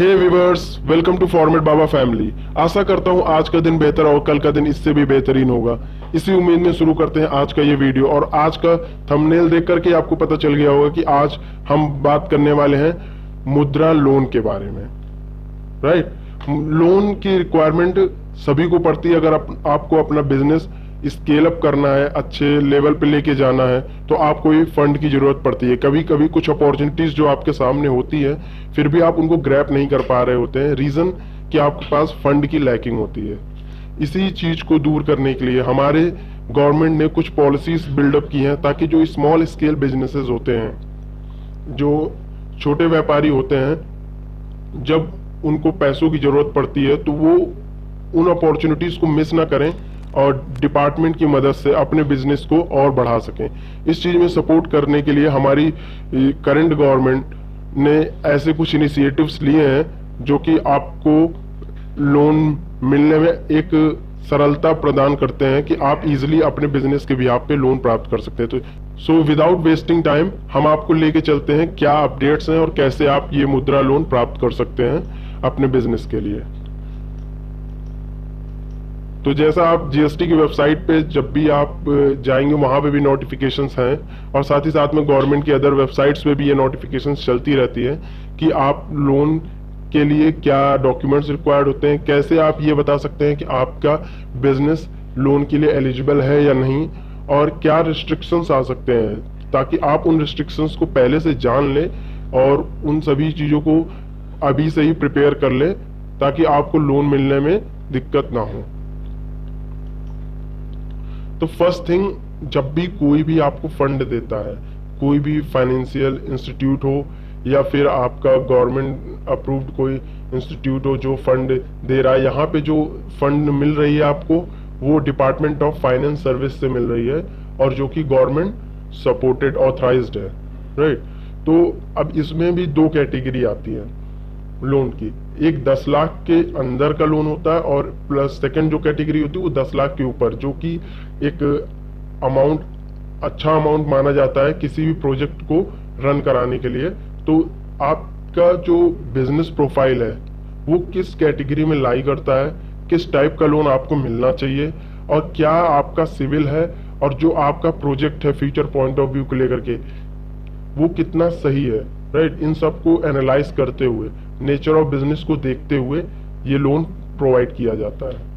Hey viewers, welcome to format Baba family. आशा करता हूँ आज का दिन बेहतर और कल का दिन इससे भी बेहतरीन होगा। इसी उम्मीद में शुरू करते हैं आज का ये वीडियो। और आज का थंबनेल देख करके आपको पता चल गया होगा कि आज हम बात करने वाले हैं मुद्रा लोन के बारे में। राइट, लोन की रिक्वायरमेंट सभी को पड़ती है। अगर आपको अपना बिजनेस स्केल अप करना है, अच्छे लेवल पे लेके जाना है, तो आपको ये फंड की जरूरत पड़ती है। कभी कभी कुछ अपॉर्चुनिटीज जो आपके सामने होती है, फिर भी आप उनको ग्रैब नहीं कर पा रहे होते हैं। रीजन कि आपके पास फंड की लैकिंग होती है। इसी चीज को दूर करने के लिए हमारे गवर्नमेंट ने कुछ पॉलिसीज बिल्डअप की हैं, ताकि जो स्मॉल स्केल बिजनेसेस होते हैं, जो छोटे व्यापारी होते हैं, जब उनको पैसों की जरूरत पड़ती है तो वो उन अपॉर्चुनिटीज को मिस ना करें और डिपार्टमेंट की मदद से अपने बिजनेस को और बढ़ा सकें। इस चीज में सपोर्ट करने के लिए हमारी करंट गवर्नमेंट ने ऐसे कुछ इनिशिएटिव्स लिए हैं जो कि आपको लोन मिलने में एक सरलता प्रदान करते हैं कि आप इजीली अपने बिजनेस के बिहाफ पे लोन प्राप्त कर सकते हैं। तो सो विदाउट वेस्टिंग टाइम हम आपको लेके चलते हैं क्या अपडेट्स हैं और कैसे आप ये मुद्रा लोन प्राप्त कर सकते हैं अपने बिजनेस के लिए। तो जैसा आप जीएसटी की वेबसाइट पे जब भी आप जाएंगे, वहां पे भी नोटिफिकेशंस हैं, और साथ ही साथ में गवर्नमेंट की अदर वेबसाइट्स पे भी ये नोटिफिकेशंस चलती रहती है कि आप लोन के लिए क्या डॉक्यूमेंट्स रिक्वायर्ड होते हैं, कैसे आप ये बता सकते हैं कि आपका बिजनेस लोन के लिए एलिजिबल है या नहीं, और क्या रिस्ट्रिक्शंस आ सकते हैं, ताकि आप उन रिस्ट्रिक्शंस को पहले से जान लें और उन सभी चीजों को अभी से ही प्रिपेयर कर लें, ताकि आपको लोन मिलने में दिक्कत ना हो। तो फर्स्ट थिंग, जब भी कोई भी आपको फंड देता है, कोई भी फाइनेंशियल इंस्टीट्यूट हो या फिर आपका गवर्नमेंट अप्रूव्ड कोई इंस्टीट्यूट हो जो फंड दे रहा है, यहाँ पे जो फंड मिल रही है आपको, वो डिपार्टमेंट ऑफ फाइनेंस सर्विस से मिल रही है और जो कि गवर्नमेंट सपोर्टेड ऑथराइज्ड है। राइट, तो अब इसमें भी दो कैटेगरी आती है लोन की। एक 10 लाख के अंदर का लोन होता है, और प्लस सेकंड जो कैटेगरी होती है वो 10 लाख के ऊपर, जो कि एक अमाउंट, अच्छा अमाउंट माना जाता है किसी भी प्रोजेक्ट को रन कराने के लिए। तो आपका जो बिजनेस प्रोफाइल है वो किस कैटेगरी में लाई करता है, किस टाइप का लोन आपको मिलना चाहिए, और क्या आपका सिविल है, और जो आपका प्रोजेक्ट है फ्यूचर पॉइंट ऑफ व्यू को लेकर के वो कितना सही है। राइट, इन सब को एनालाइज करते हुए, नेचर ऑफ बिजनेस को देखते हुए ये लोन प्रोवाइड किया जाता है।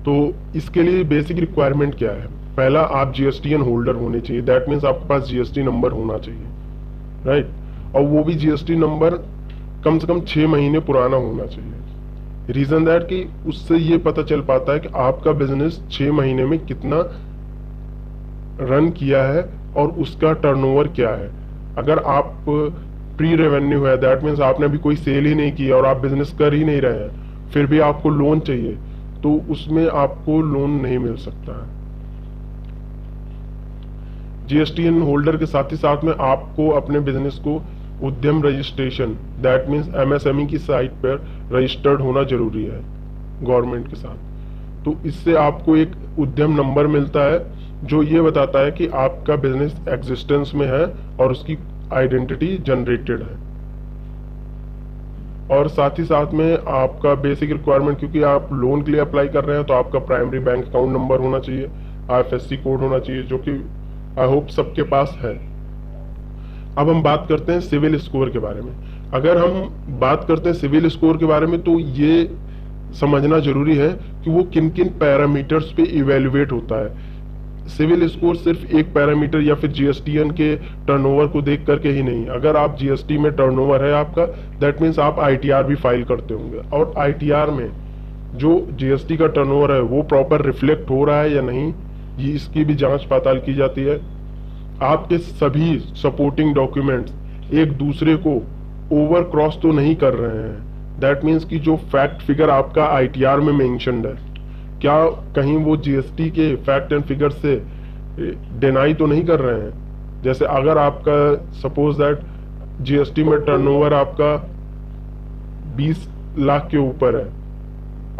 तो इसके लिए बेसिक रिक्वायरमेंट क्या है? पहला, आप जीएसटीएन होल्डर होने चाहिए। दैट मीन्स आपके पास जीएसटी नंबर होना चाहिए। राइट, और वो भी जीएसटी नंबर कम से कम 6 महीने पुराना होना चाहिए। रीजन दैट कि उससे ये पता चल पाता है कि आपका बिजनेस 6 महीने में कितना रन किया है और उसका टर्नओवर क्या है। अगर आप प्री रेवेन्यू है, दैट मीन्स आपने अभी कोई सेल ही नहीं किया और आप बिजनेस कर ही नहीं रहे हैं, फिर भी आपको लोन चाहिए, तो उसमें आपको लोन नहीं मिल सकता है। जीएसटीएन होल्डर के साथ ही साथ में आपको अपने बिजनेस को उद्यम रजिस्ट्रेशन, दैट मीन्स एमएसएमई की साइट पर रजिस्टर्ड होना जरूरी है गवर्नमेंट के साथ। तो इससे आपको एक उद्यम नंबर मिलता है जो ये बताता है कि आपका बिजनेस एग्जिस्टेंस में है और उसकी आइडेंटिटी जनरेटेड है। और साथ ही साथ में आपका बेसिक रिक्वायरमेंट, क्योंकि आप लोन के लिए अप्लाई कर रहे हैं, तो आपका प्राइमरी बैंक अकाउंट नंबर होना चाहिए, आईएफएससी कोड होना चाहिए, जो कि आई होप सबके पास है। अब हम बात करते हैं सिविल स्कोर के बारे में। अगर हम बात करते हैं सिविल स्कोर के बारे में, तो ये समझना जरूरी है कि वो किन किन पैरामीटर्स पे इवेल्युएट होता है। सिविल स्कोर सिर्फ एक पैरामीटर या फिर जीएसटीएन के टर्नओवर को देख करके ही नहीं। अगर आप जीएसटी में टर्नओवर है आपका, दैट मीन्स आप आईटीआर भी फाइल करते होंगे, और आईटीआर में जो जीएसटी का टर्नओवर है वो प्रॉपर रिफ्लेक्ट हो रहा है या नहीं, ये इसकी भी जांच पड़ताल की जाती है। आपके सभी सपोर्टिंग डॉक्यूमेंट्स एक दूसरे को ओवर क्रॉस तो नहीं कर रहे हैं। दैट मीन्स कि जो फैक्ट फिगर आपका आईटीआर में मेंशन्ड है, क्या कहीं वो जीएसटी के फैक्ट एंड फिगर से डिनाई तो नहीं कर रहे हैं। जैसे अगर आपका सपोज दैट जीएसटी में टर्नओवर आपका 20 लाख के ऊपर है,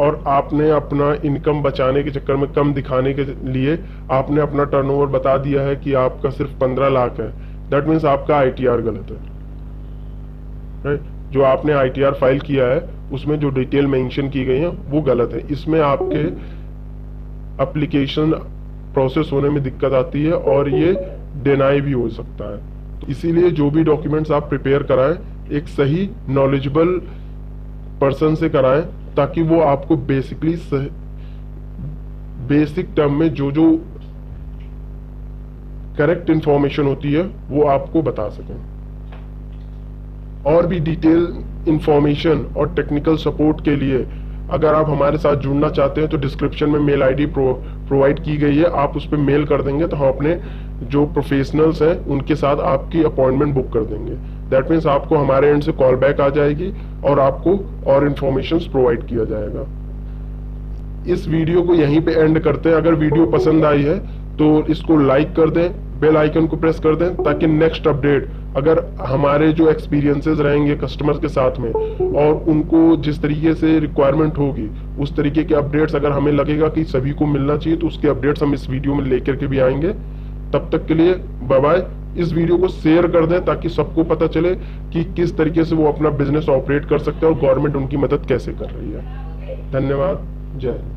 और आपने अपना इनकम बचाने के चक्कर में, कम दिखाने के लिए आपने अपना टर्नओवर बता दिया है कि आपका सिर्फ 15 लाख है, दैट मीन्स आपका आईटीआर गलत है। राइट। जो आपने ITR फाइल किया है उसमें जो डिटेल मेंशन की गई है वो गलत है, इसमें आपके एप्लीकेशन प्रोसेस होने में दिक्कत आती है और ये डिनाई भी हो सकता है। तो इसीलिए जो भी डॉक्यूमेंट्स आप प्रिपेयर कराएं एक सही नॉलेजेबल पर्सन से कराएं, ताकि वो आपको बेसिक टर्म में जो जो करेक्ट इंफॉर्मेशन होती है वो आपको बता सकें। और भी डिटेल इंफॉर्मेशन और टेक्निकल सपोर्ट के लिए अगर आप हमारे साथ जुड़ना चाहते हैं तो डिस्क्रिप्शन में मेल ID प्रोवाइड की गई है, आप उस पर मेल कर देंगे तो हम अपने जो प्रोफेशनल्स हैं उनके साथ आपकी अपॉइंटमेंट बुक कर देंगे। दैट मीन्स आपको हमारे एंड से कॉल बैक आ जाएगी और आपको और इंफॉर्मेशन प्रोवाइड किया जाएगा। इस वीडियो को यहीं पे एंड करते हैं। अगर वीडियो पसंद आई है तो इसको लाइक कर दें, बेल आइकन को प्रेस कर दें, ताकि नेक्स्ट अपडेट अगर हमारे जो एक्सपीरियंसेस रहेंगे कस्टमर्स के साथ में और उनको जिस तरीके से रिक्वायरमेंट होगी उस तरीके के अपडेट्स अगर हमें लगेगा कि सभी को मिलना चाहिए तो उसके अपडेट्स हम इस वीडियो में लेकर के भी आएंगे। तब तक के लिए बाय बाय। इस वीडियो को शेयर कर दें ताकि सबको पता चले कि किस तरीके से वो अपना बिजनेस ऑपरेट कर सकते हैं और गवर्नमेंट उनकी मदद कैसे कर रही है। धन्यवाद। जय हिंद।